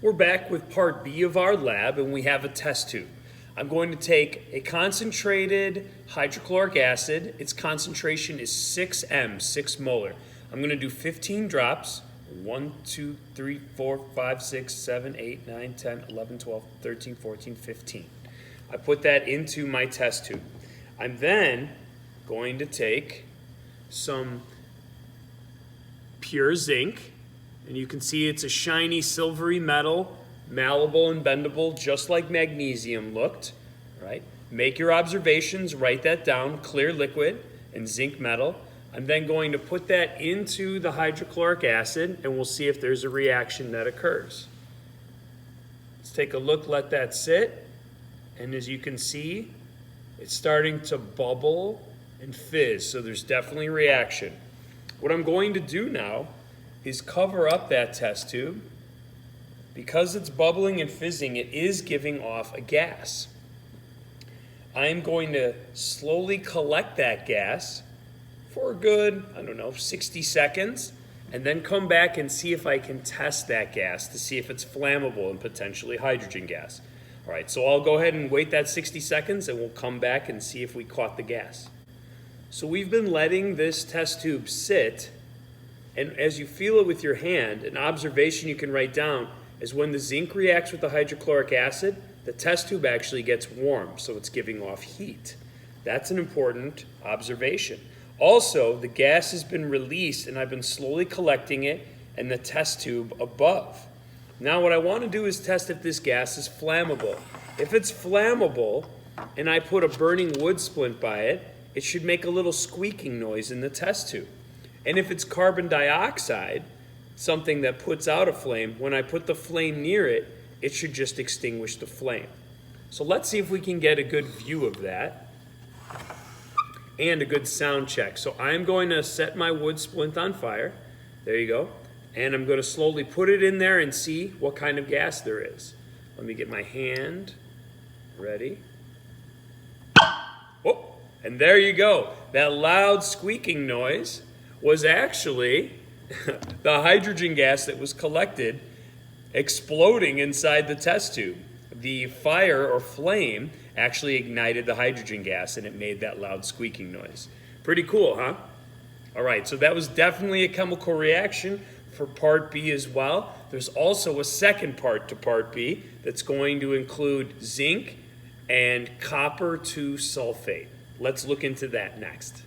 We're back with part B of our lab, and we have a test tube. I'm going to take a concentrated hydrochloric acid. Its concentration is 6 6 molar. I'm going to do 15 drops. 1, 2, 3, 4, 5, 6, 7, 8, 9, 10, 11, 12, 13, 14, 15. I put that into my test tube. I'm then going to take some pure zinc, and you can see it's a shiny silvery metal, malleable and bendable, just like magnesium looked, right? Make your observations, write that down, clear liquid and zinc metal. I'm then going to put that into the hydrochloric acid, and we'll see if there's a reaction that occurs. Let's take a look, let that sit, and as you can see, it's starting to bubble and fizz, so there's definitely a reaction. What I'm going to do now is cover up that test tube. Because it's bubbling and fizzing, it is giving off a gas. I am going to slowly collect that gas for a good, 60 seconds, and then come back and see if I can test that gas to see if it's flammable and potentially hydrogen gas. All right, so I'll go ahead and wait that 60 seconds, and we'll come back and see if we caught the gas. So we've been letting this test tube sit, and as you feel it with your hand, an observation you can write down is when the zinc reacts with the hydrochloric acid, the test tube actually gets warm, so it's giving off heat. That's an important observation. Also, the gas has been released, and I've been slowly collecting it in the test tube above. Now what I want to do is test if this gas is flammable. If it's flammable, and I put a burning wood splint by it, it should make a little squeaking noise in the test tube. And if it's carbon dioxide, something that puts out a flame, when I put the flame near it, it should just extinguish the flame. So let's see if we can get a good view of that and a good sound check. So I'm going to set my wood splint on fire. There you go. And I'm going to slowly put it in there and see what kind of gas there is. Let me get my hand ready. Oh, and there you go. That loud squeaking noise was actually the hydrogen gas that was collected exploding inside the test tube. The fire or flame actually ignited the hydrogen gas, and it made that loud squeaking noise. Pretty cool, huh? All right, so that was definitely a chemical reaction for part B as well. There's also a second part to part B that's going to include zinc and copper 2 sulfate. Let's look into that next.